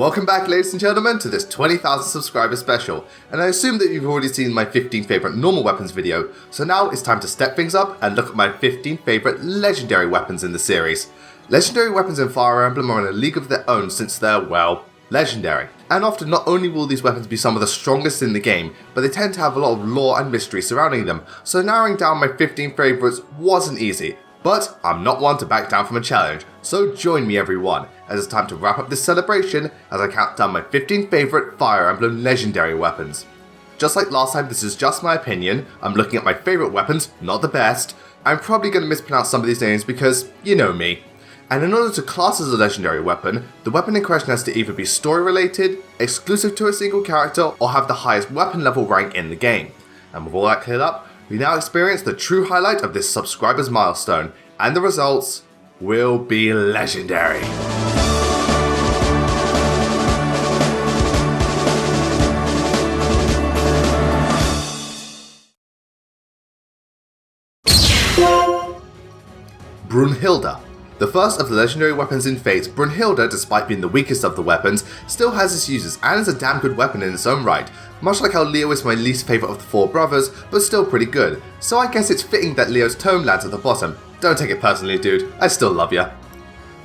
Welcome back, ladies and gentlemen, to this 20,000 subscriber special, and I assume that you've already seen my 15 favourite normal weapons video, so now it's time to step things up and look at my 15 favourite legendary weapons in the series. Legendary weapons in Fire Emblem are in a league of their own since they're, well, legendary. And often not only will these weapons be some of the strongest in the game, but they tend to have a lot of lore and mystery surrounding them, so narrowing down my 15 favourites wasn't easy. But I'm not one to back down from a challenge, so join me everyone, as it's time to wrap up this celebration as I count down my 15 favourite Fire Emblem legendary weapons. Just like last time, this is just my opinion. I'm looking at my favourite weapons, not the best. I'm probably going to mispronounce some of these names because you know me. And in order to class as a legendary weapon, the weapon in question has to either be story related, exclusive to a single character, or have the highest weapon level rank in the game. And with all that cleared up, we now experience the true highlight of this subscriber's milestone, and the results will be legendary. Brunhilda. The first of the legendary weapons in Fates, Brunhilda, despite being the weakest of the weapons, still has its uses and is a damn good weapon in its own right, much like how Leo is my least favourite of the four brothers, but still pretty good, so I guess it's fitting that Leo's tome lands at the bottom. Don't take it personally, dude, I still love ya.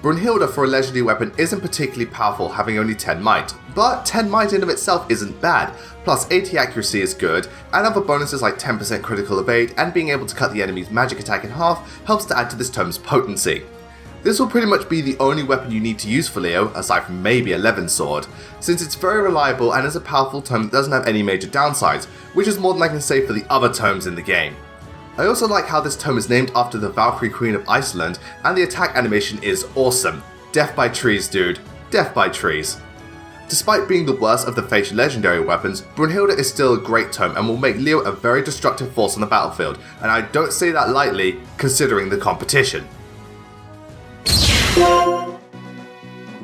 Brunhilda for a legendary weapon isn't particularly powerful, having only 10 might, but 10 might in of itself isn't bad, plus 80 accuracy is good, and other bonuses like 10% critical evade and being able to cut the enemy's magic attack in half helps to add to this tome's potency. This will pretty much be the only weapon you need to use for Leo, aside from maybe a Levin sword, since it's very reliable and is a powerful tome that doesn't have any major downsides, which is more than I can say for the other tomes in the game. I also like how this tome is named after the Valkyrie Queen of Iceland, and the attack animation is awesome. Death by trees, dude. Death by trees. Despite being the worst of the Fates legendary weapons, Brunhilda is still a great tome and will make Leo a very destructive force on the battlefield, and I don't say that lightly, considering the competition.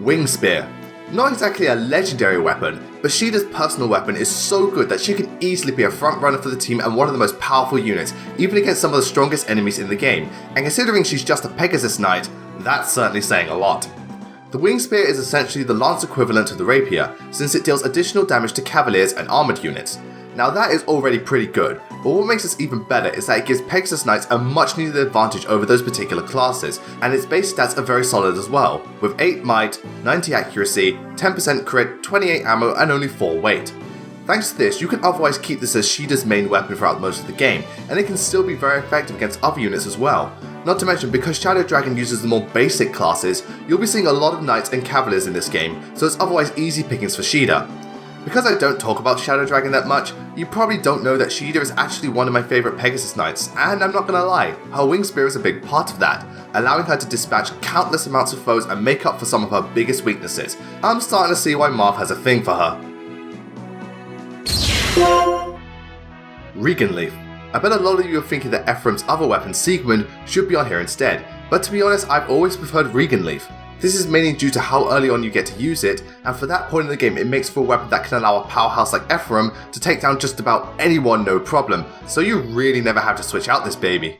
Wing Spear. Not exactly a legendary weapon, but Shida's personal weapon is so good that she can easily be a front runner for the team and one of the most powerful units, even against some of the strongest enemies in the game, and considering she's just a Pegasus Knight, that's certainly saying a lot. The Wing Spear is essentially the lance equivalent to the rapier, since it deals additional damage to cavaliers and armoured units. Now that is already pretty good, but what makes this even better is that it gives Pegasus Knights a much needed advantage over those particular classes, and its base stats are very solid as well, with 8 might, 90 accuracy, 10% crit, 28 ammo and only 4 weight. Thanks to this, you can otherwise keep this as Shida's main weapon throughout most of the game, and it can still be very effective against other units as well. Not to mention, because Shadow Dragon uses the more basic classes, you'll be seeing a lot of knights and cavaliers in this game, so it's otherwise easy pickings for Shida. Because I don't talk about Shadow Dragon that much, you probably don't know that Shida is actually one of my favourite Pegasus Knights, and I'm not gonna lie, her Wing Spear is a big part of that, allowing her to dispatch countless amounts of foes and make up for some of her biggest weaknesses. I'm starting to see why Marv has a thing for her. Regan Leaf. I bet a lot of you are thinking that Ephrem's other weapon, Siegfried, should be on here instead, but to be honest, I've always preferred Regan Leaf. This is mainly due to how early on you get to use it, and for that point in the game it makes for a weapon that can allow a powerhouse like Ephrem to take down just about anyone no problem, so you really never have to switch out this baby.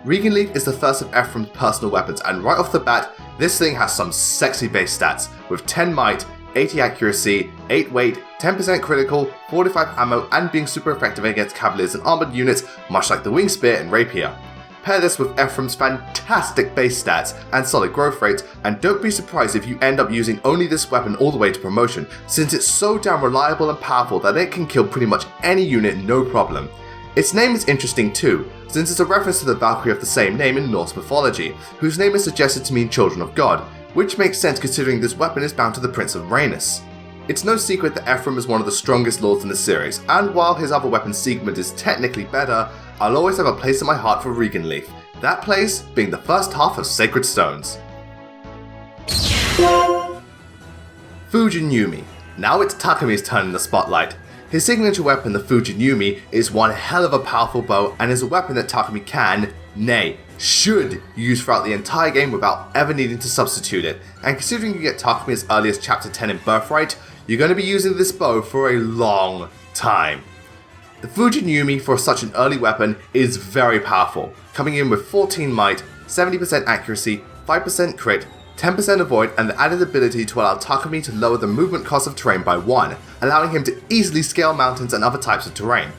Regan Leaf is the first of Ephrem's personal weapons, and right off the bat, this thing has some sexy base stats, with 10 might, 80 accuracy, 8 weight, 10% critical, 45 ammo, and being super effective against cavaliers and armoured units, much like the Wing Spear and Rapier. Pair this with Ephrem's fantastic base stats and solid growth rates, and don't be surprised if you end up using only this weapon all the way to promotion, since it's so damn reliable and powerful that it can kill pretty much any unit no problem. Its name is interesting too, since it's a reference to the Valkyrie of the same name in Norse mythology, whose name is suggested to mean children of God, which makes sense considering this weapon is bound to the Prince of Rhaenus. It's no secret that Ephrem is one of the strongest lords in the series, and while his other weapon Siegfried is technically better, I'll always have a place in my heart for Regan Leaf, that place being the first half of Sacred Stones. Fujin Yumi. Now it's Takumi's turn in the spotlight. His signature weapon, the Fujin Yumi, is one hell of a powerful bow and is a weapon that Takumi can, nay, should use throughout the entire game without ever needing to substitute it, and considering you get Takumi as early as chapter 10 in Birthright, you're going to be using this bow for a long time. The Fujin Yumi for such an early weapon is very powerful, coming in with 14 might, 70% accuracy, 5% crit, 10% avoid, and the added ability to allow Takumi to lower the movement cost of terrain by 1, allowing him to easily scale mountains and other types of terrain.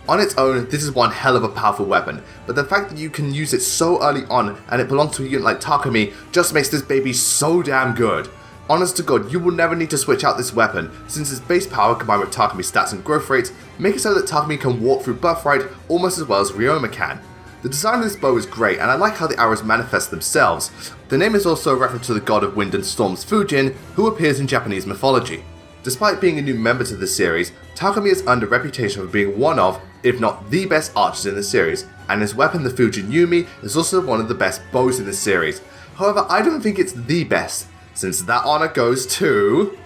On its own, this is one hell of a powerful weapon, but the fact that you can use it so early on and it belongs to a unit like Takumi just makes this baby so damn good. Honest to god, you will never need to switch out this weapon, since its base power combined with Takumi's stats and growth rates make it so that Takumi can walk through Birthright almost as well as Ryoma can. The design of this bow is great, and I like how the arrows manifest themselves. The name is also a reference to the god of wind and storms Fujin, who appears in Japanese mythology. Despite being a new member to the series, Takumi has earned a reputation for being one of, if not the best archers in the series, and his weapon, the Fujin Yumi, is also one of the best bows in the series. However, I don't think it's the best, since that honor goes to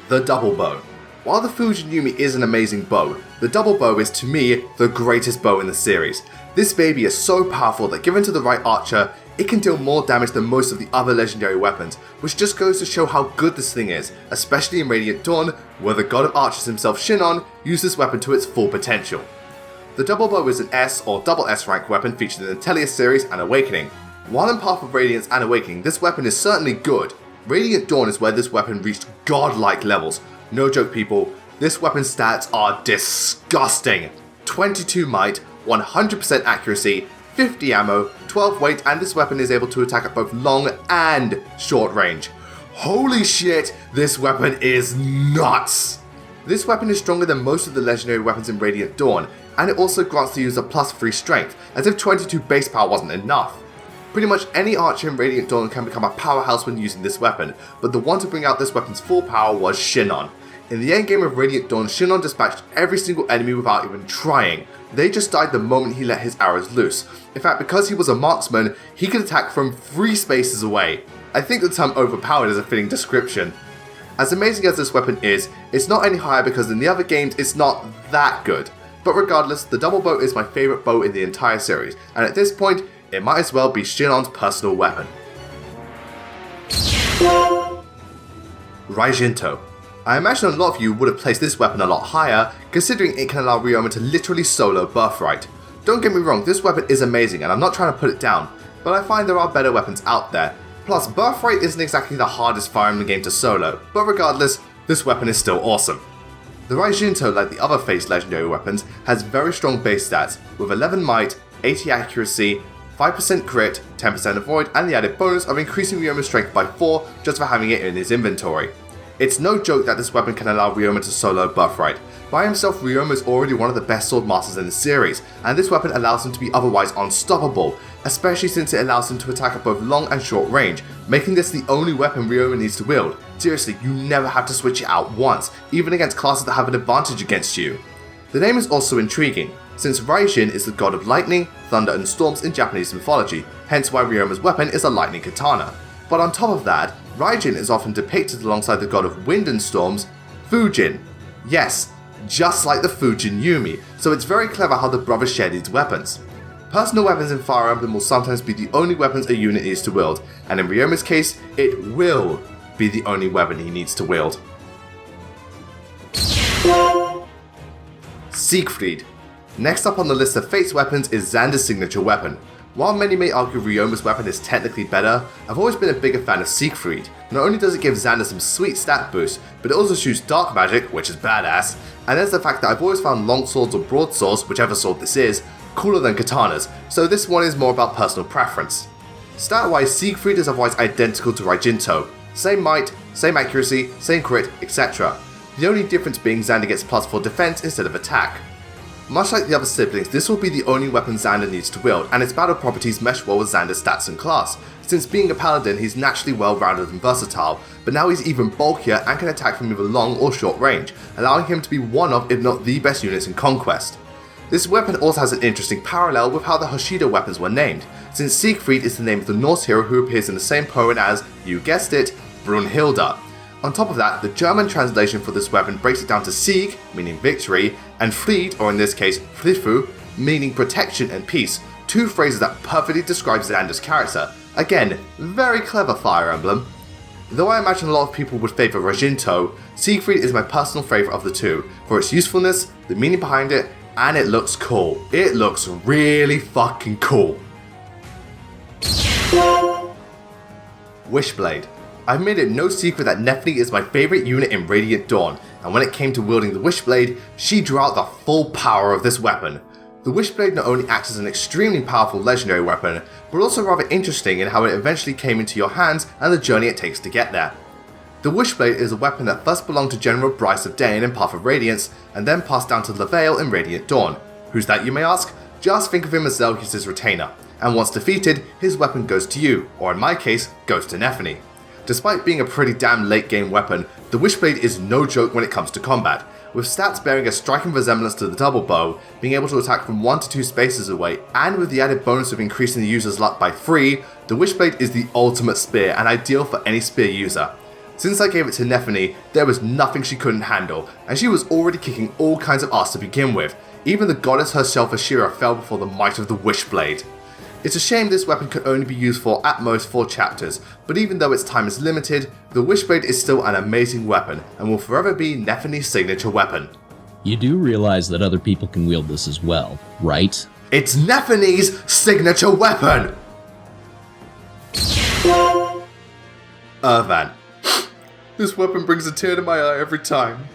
the double bow. While the Fujin Yumi is an amazing bow, the double bow is to me the greatest bow in the series. This baby is so powerful that given to the right archer, it can deal more damage than most of the other legendary weapons, which just goes to show how good this thing is, especially in Radiant Dawn, where the god of archers himself Shinon used this weapon to its full potential. The double bow is an S or double S rank weapon featured in the Tellius series and Awakening. While in Path of Radiance and Awakening, this weapon is certainly good. Radiant Dawn is where this weapon reached godlike levels. No joke people, this weapon's stats are disgusting. 22 might, 100% accuracy, 50 ammo, 12 weight, and this weapon is able to attack at both long and short range. Holy shit, this weapon is nuts! This weapon is stronger than most of the legendary weapons in Radiant Dawn, and it also grants the user +3 strength, as if 22 base power wasn't enough. Pretty much any archer in Radiant Dawn can become a powerhouse when using this weapon, but the one to bring out this weapon's full power was Shinon. In the endgame of Radiant Dawn, Shinon dispatched every single enemy without even trying. They just died the moment he let his arrows loose. In fact, because he was a marksman, he could attack from 3 spaces away. I think the term overpowered is a fitting description. As amazing as this weapon is, it's not any higher because in the other games it's not that good. But regardless, the double bow is my favourite bow in the entire series, and at this point, it might as well be Shinon's personal weapon. Raijinto. I imagine a lot of you would have placed this weapon a lot higher, considering it can allow Ryoma to literally solo Birthright. Don't get me wrong, this weapon is amazing and I'm not trying to put it down, but I find there are better weapons out there. Plus, Birthright isn't exactly the hardest Fire Emblem game to solo, but regardless, this weapon is still awesome. The Raijinto, like the other Fate's legendary weapons, has very strong base stats, with 11 might, 80 accuracy, 5% crit, 10% avoid, and the added bonus of increasing Ryoma's strength by 4 just for having it in his inventory. It's no joke that this weapon can allow Ryoma to solo Birthright. By himself, Ryoma is already one of the best sword masters in the series, and this weapon allows him to be otherwise unstoppable, especially since it allows him to attack at both long and short range, making this the only weapon Ryoma needs to wield. Seriously, you never have to switch it out once, even against classes that have an advantage against you. The name is also intriguing, since Raijin is the god of lightning, thunder and storms in Japanese mythology, hence why Ryoma's weapon is a lightning katana. But on top of that, Raijin is often depicted alongside the god of wind and storms, Fujin. Yes, just like the Fujin Yumi, so it's very clever how the brothers share these weapons. Personal weapons in Fire Emblem will sometimes be the only weapons a unit needs to wield, and in Ryoma's case, it will be the only weapon he needs to wield. Siegfried. Next up on the list of Fate's weapons is Xander's signature weapon. While many may argue Ryoma's weapon is technically better, I've always been a bigger fan of Siegfried. Not only does it give Xander some sweet stat boosts, but it also shoots dark magic, which is badass, and there's the fact that I've always found long swords or broadswords, whichever sword this is, cooler than katanas, so this one is more about personal preference. Stat-wise, Siegfried is otherwise identical to Raijinto. Same might, same accuracy, same crit, etc. The only difference being Xander gets +4 defense instead of attack. Much like the other siblings, this will be the only weapon Xander needs to wield, and its battle properties mesh well with Xander's stats and class. Since being a paladin, he's naturally well-rounded and versatile, but now he's even bulkier and can attack from either long or short range, allowing him to be one of, if not the best units in Conquest. This weapon also has an interesting parallel with how the Hoshido weapons were named, since Siegfried is the name of the Norse hero who appears in the same poem as, you guessed it, Brunhilda. On top of that, the German translation for this weapon breaks it down to Sieg, meaning victory, and Fried, or in this case Frifu, meaning protection and peace, two phrases that perfectly describe Xander's character. Again, very clever Fire Emblem. Though I imagine a lot of people would favour Raijinto, Siegfried is my personal favourite of the two, for its usefulness, the meaning behind it, and it looks cool. It looks really fucking cool. Wishblade. I've made it no secret that Nephne is my favourite unit in Radiant Dawn, and when it came to wielding the Wishblade, she drew out the full power of this weapon. The Wishblade not only acts as an extremely powerful legendary weapon, but also rather interesting in how it eventually came into your hands and the journey it takes to get there. The Wishblade is a weapon that first belonged to General Bryce of Dane in Path of Radiance, and then passed down to Lavale in Radiant Dawn. Who's that, you may ask? Just think of him as Zelgius' retainer, and once defeated, his weapon goes to you, or in my case, goes to Nephne. Despite being a pretty damn late game weapon, the Wishblade is no joke when it comes to combat, with stats bearing a striking resemblance to the double bow, being able to attack from 1 to 2 spaces away, and with the added bonus of increasing the user's luck by 3, the Wishblade is the ultimate spear and ideal for any spear user. Since I gave it to Nephne, there was nothing she couldn't handle, and she was already kicking all kinds of ass to begin with. Even the goddess herself Ashira fell before the might of the Wishblade. It's a shame this weapon can only be used for at most 4 chapters, but even though its time is limited, the Wishblade is still an amazing weapon and will forever be Nephne's signature weapon. You do realize that other people can wield this as well, right? It's Nephne's signature weapon! Urvan. This weapon brings a tear to my eye every time.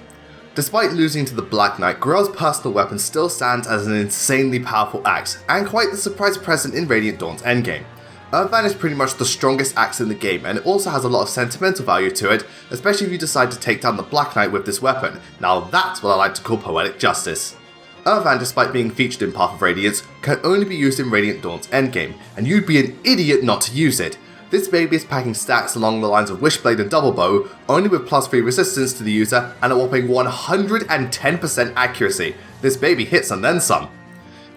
Despite losing to the Black Knight, Grail's personal weapon still stands as an insanely powerful axe, and quite the surprise present in Radiant Dawn's endgame. Urvan is pretty much the strongest axe in the game, and it also has a lot of sentimental value to it, especially if you decide to take down the Black Knight with this weapon. Now that's what I like to call poetic justice. Urvan, despite being featured in Path of Radiance, can only be used in Radiant Dawn's endgame, and you'd be an idiot not to use it. This baby is packing stats along the lines of Wishblade and Double Bow, only with +3 resistance to the user and a whopping 110% accuracy. This baby hits and then some.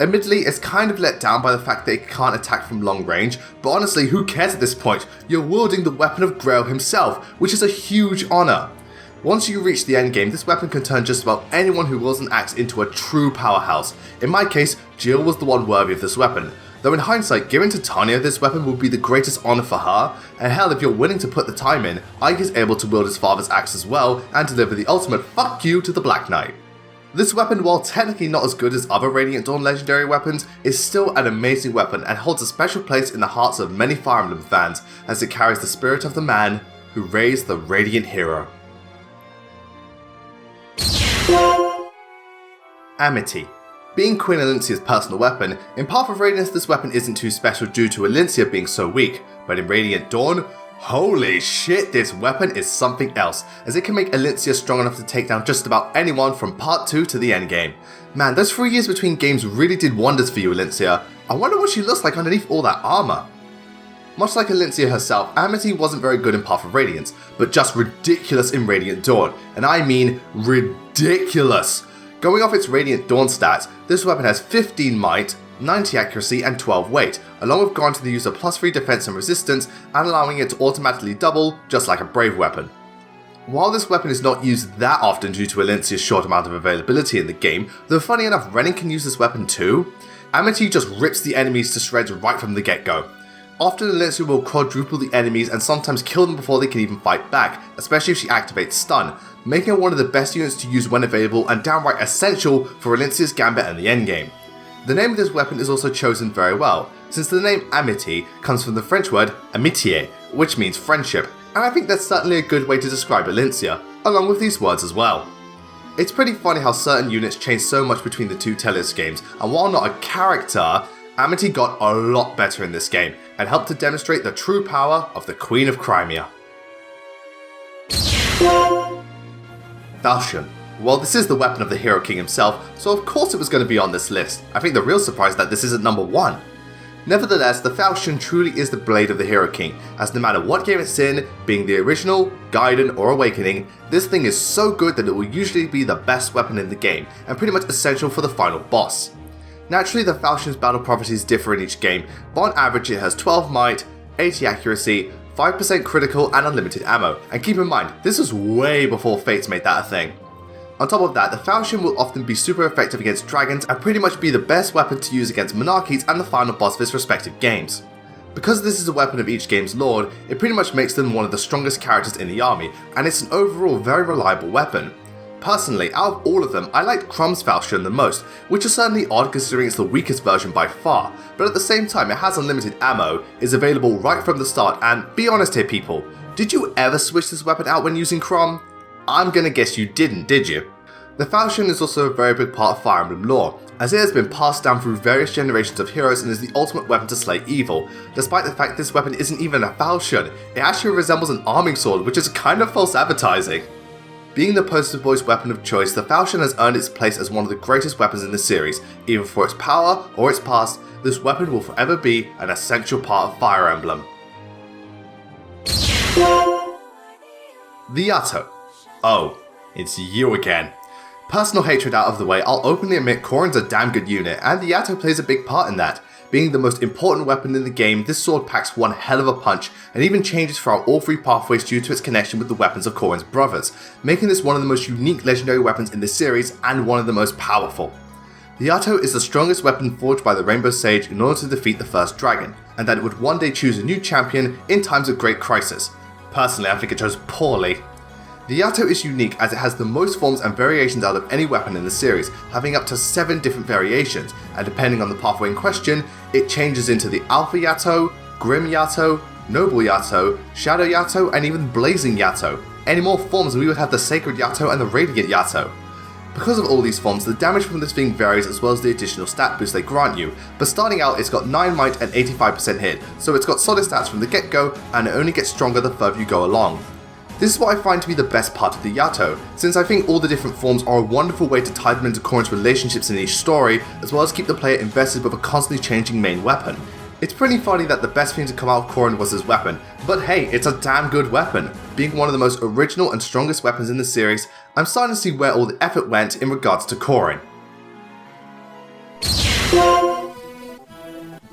Admittedly, it's kind of let down by the fact that it can't attack from long range, but honestly, who cares at this point? You're wielding the weapon of Grail himself, which is a huge honour. Once you reach the endgame, this weapon can turn just about anyone who wields an axe into a true powerhouse. In my case, Jill was the one worthy of this weapon. Though in hindsight, giving to Tanya this weapon would be the greatest honour for her, and hell, if you're willing to put the time in, Ike is able to wield his father's axe as well and deliver the ultimate fuck you to the Black Knight. This weapon, while technically not as good as other Radiant Dawn legendary weapons, is still an amazing weapon and holds a special place in the hearts of many Fire Emblem fans as it carries the spirit of the man who raised the Radiant Hero. Amity. Being Queen Elincia's personal weapon, in Path of Radiance this weapon isn't too special due to Elincia being so weak, but in Radiant Dawn, holy shit, this weapon is something else, as it can make Elincia strong enough to take down just about anyone from Part 2 to the endgame. Man, those 3 years between games really did wonders for you, Elincia. I wonder what she looks like underneath all that armour. Much like Elincia herself, Amity wasn't very good in Path of Radiance, but just ridiculous in Radiant Dawn, and I mean ridiculous. Going off its Radiant Dawn stats, this weapon has 15 might, 90 accuracy and 12 weight, along with granting the user +3 defense and resistance and allowing it to automatically double, just like a Brave weapon. While this weapon is not used that often due to Elincia's short amount of availability in the game, though funny enough Renin can use this weapon too, Amity just rips the enemies to shreds right from the get-go. Often Elincia will quadruple the enemies and sometimes kill them before they can even fight back, especially if she activates stun, making her one of the best units to use when available and downright essential for Elincia's gambit and the endgame. The name of this weapon is also chosen very well, since the name Amity comes from the French word amitié, which means friendship, and I think that's certainly a good way to describe Elincia, along with these words as well. It's pretty funny how certain units change so much between the two Telus games, and while not a character, Amity got a lot better in this game, and helped to demonstrate the true power of the Queen of Crimea. Falchion. Well, this is the weapon of the Hero King himself, so of course it was going to be on this list. I think the real surprise is that this isn't number 1. Nevertheless, the Falchion truly is the blade of the Hero King, as no matter what game it's in, being the original, Gaiden or Awakening, this thing is so good that it will usually be the best weapon in the game, and pretty much essential for the final boss. Naturally, the Falchion's battle properties differ in each game, but on average it has 12 might, 80 accuracy, 5% critical and unlimited ammo, and keep in mind, this was way before Fates made that a thing. On top of that, the Falchion will often be super effective against dragons and pretty much be the best weapon to use against monarchies and the final boss of its respective games. Because this is a weapon of each game's lord, it pretty much makes them one of the strongest characters in the army, and it's an overall very reliable weapon. Personally, out of all of them, I liked Crumb's Falchion the most, which is certainly odd considering it's the weakest version by far, but at the same time it has unlimited ammo, is available right from the start, and be honest here people, did you ever switch this weapon out when using Crumb? I'm gonna guess you didn't, did you? The Falchion is also a very big part of Fire Emblem lore, as it has been passed down through various generations of heroes and is the ultimate weapon to slay evil. Despite the fact this weapon isn't even a Falchion, it actually resembles an arming sword, which is kind of false advertising. Being the poster boy's weapon of choice, the Falchion has earned its place as one of the greatest weapons in the series. Either for its power or its past, this weapon will forever be an essential part of Fire Emblem. The Yato. Oh, it's you again. Personal hatred out of the way, I'll openly admit Corrin's a damn good unit, and the Yato plays a big part in that. Being the most important weapon in the game, this sword packs one hell of a punch, and even changes throughout all three pathways due to its connection with the weapons of Corrin's brothers, making this one of the most unique legendary weapons in the series, and one of the most powerful. The Yato is the strongest weapon forged by the Rainbow Sage in order to defeat the first dragon, and that it would one day choose a new champion in times of great crisis. Personally, I think it chose poorly. The Yato is unique as it has the most forms and variations out of any weapon in the series, having up to 7 different variations, and depending on the pathway in question, it changes into the Alpha Yato, Grim Yato, Noble Yato, Shadow Yato, and even Blazing Yato. Any more forms we would have the Sacred Yato and the Radiant Yato. Because of all these forms, the damage from this thing varies as well as the additional stat boost they grant you, but starting out it's got 9 might and 85% hit, so it's got solid stats from the get-go, and it only gets stronger the further you go along. This is what I find to be the best part of the Yato, since I think all the different forms are a wonderful way to tie them into Corrin's relationships in each story, as well as keep the player invested with a constantly changing main weapon. It's pretty funny that the best thing to come out of Corrin was his weapon, but hey, it's a damn good weapon. Being one of the most original and strongest weapons in the series, I'm starting to see where all the effort went in regards to Corrin.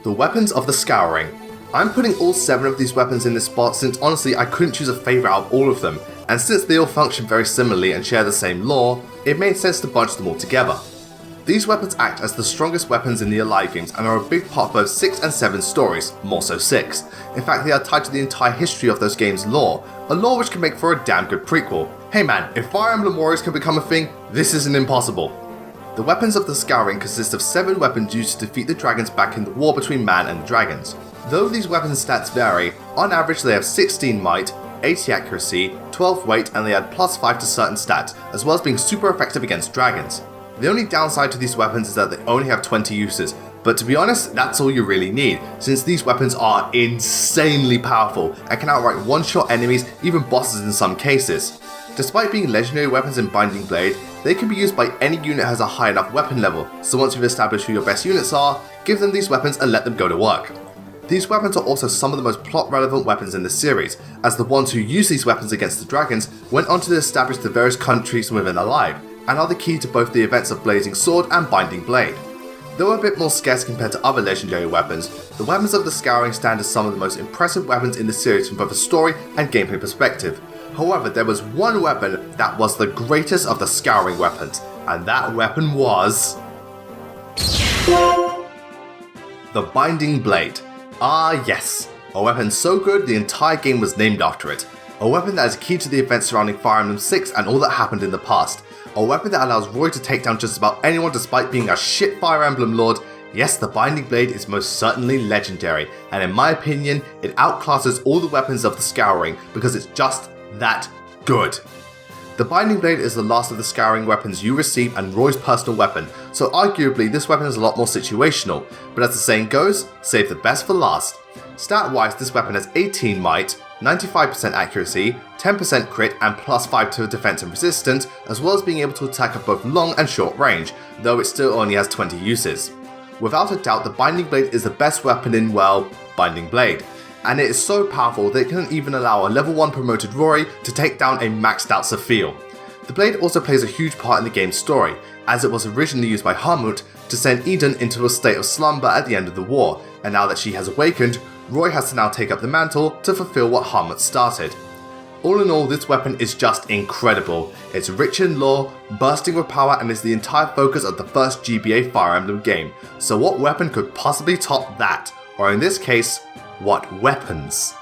The weapons of the Scouring. I'm putting all 7 of these weapons in this spot since honestly I couldn't choose a favourite out of all of them, and since they all function very similarly and share the same lore, it made sense to bunch them all together. These weapons act as the strongest weapons in the Alive games and are a big part of both 6 and 7 stories, more so 6. In fact, they are tied to the entire history of those games' lore, a lore which can make for a damn good prequel. Hey man, if Fire Emblem Warriors can become a thing, this isn't impossible. The weapons of the Scouring consist of 7 weapons used to defeat the dragons back in the war between man and the dragons. Though these weapons' stats vary, on average they have 16 might, 80 accuracy, 12 weight, and they add +5 to certain stats, as well as being super effective against dragons. The only downside to these weapons is that they only have 20 uses, but to be honest, that's all you really need, since these weapons are insanely powerful and can outright one-shot enemies, even bosses in some cases. Despite being legendary weapons in Binding Blade, they can be used by any unit that has a high enough weapon level, so once you've established who your best units are, give them these weapons and let them go to work. These weapons are also some of the most plot-relevant weapons in the series, as the ones who use these weapons against the dragons went on to establish the various countries within Alive, and are the key to both the events of Blazing Sword and Binding Blade. Though a bit more scarce compared to other legendary weapons, the weapons of the Scouring stand as some of the most impressive weapons in the series from both a story and gameplay perspective. However, there was one weapon that was the greatest of the Scouring weapons, and that weapon was... the Binding Blade. Ah yes, a weapon so good the entire game was named after it. A weapon that is key to the events surrounding Fire Emblem 6 and all that happened in the past. A weapon that allows Roy to take down just about anyone despite being a shit Fire Emblem lord. Yes, the Binding Blade is most certainly legendary, and in my opinion, it outclasses all the weapons of the Scouring because it's just that good. The Binding Blade is the last of the Scouring weapons you receive and Roy's personal weapon, so arguably this weapon is a lot more situational, but as the saying goes, save the best for last. Stat-wise, this weapon has 18 might, 95% accuracy, 10% crit and +5 to defense and resistance, as well as being able to attack at both long and short range, though it still only has 20 uses. Without a doubt, the Binding Blade is the best weapon in, well, Binding Blade, and it is so powerful that it can even allow a level 1 promoted Rory to take down a maxed out Sophia. The blade also plays a huge part in the game's story, as it was originally used by Bahamut to send Eden into a state of slumber at the end of the war, and now that she has awakened, Roy has to now take up the mantle to fulfill what Bahamut started. All in all, this weapon is just incredible. It's rich in lore, bursting with power, and is the entire focus of the first GBA Fire Emblem game, so what weapon could possibly top that? Or in this case, what weapons?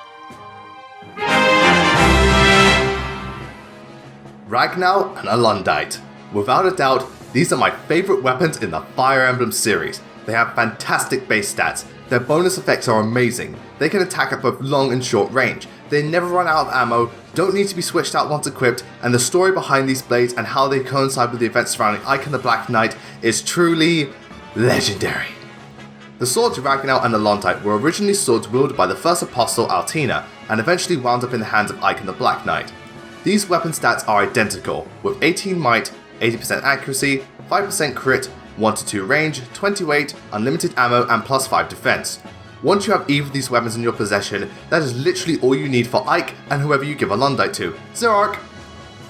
Ragnar and Alundite. Without a doubt, these are my favourite weapons in the Fire Emblem series. They have fantastic base stats, their bonus effects are amazing, they can attack at both long and short range, they never run out of ammo, don't need to be switched out once equipped, and the story behind these blades and how they coincide with the events surrounding Ike and the Black Knight is truly legendary. The swords Ragnar and Alundite were originally swords wielded by the first apostle Altina, and eventually wound up in the hands of Ike and the Black Knight. These weapon stats are identical, with 18 might, 80% accuracy, 5% crit, 1-2 range, 20 weight, unlimited ammo, and plus 5 defense. Once you have either of these weapons in your possession, that is literally all you need for Ike and whoever you give Alundite to, Zerark!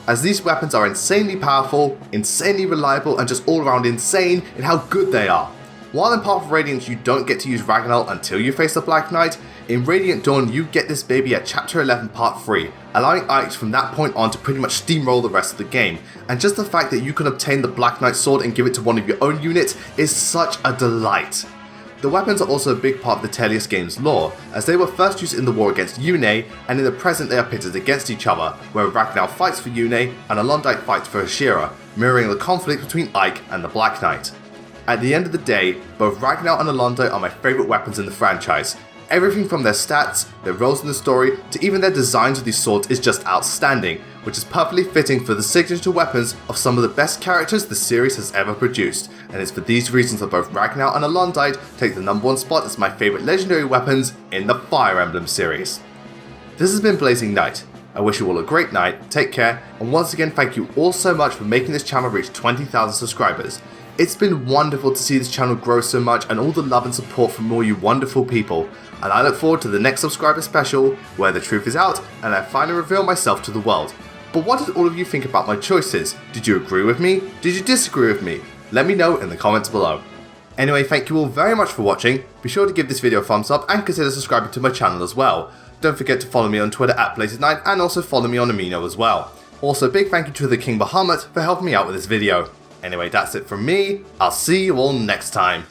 As these weapons are insanely powerful, insanely reliable, and just all around insane in how good they are. While in Path of Radiance you don't get to use Ragnar until you face the Black Knight, in Radiant Dawn you get this baby at Chapter 11 Part 3, allowing Ike from that point on to pretty much steamroll the rest of the game, and just the fact that you can obtain the Black Knight sword and give it to one of your own units is such a delight. The weapons are also a big part of the Tellius game's lore, as they were first used in the war against Yune, and in the present they are pitted against each other, where Ragnar fights for Yune and Alundite fights for Ashira, mirroring the conflict between Ike and the Black Knight. At the end of the day, both Ragnar and Alundite are my favourite weapons in the franchise. Everything from their stats, their roles in the story, to even their designs of these swords is just outstanding, which is perfectly fitting for the signature weapons of some of the best characters the series has ever produced, and it's for these reasons that both Ragnar and Alundite take the #1 spot as my favourite legendary weapons in the Fire Emblem series. This has been Blazing Knight. I wish you all a great night, take care, and once again thank you all so much for making this channel reach 20,000 subscribers. It's been wonderful to see this channel grow so much and all the love and support from all you wonderful people, and I look forward to the next subscriber special where the truth is out and I finally reveal myself to the world. But what did all of you think about my choices? Did you agree with me? Did you disagree with me? Let me know in the comments below. Anyway, thank you all very much for watching. Be sure to give this video a thumbs up and consider subscribing to my channel as well. Don't forget to follow me on Twitter at BLAZINGKNIGHT and also follow me on Amino as well. Also, big thank you to the King Bahamut for helping me out with this video. Anyway, that's it from me. I'll see you all next time.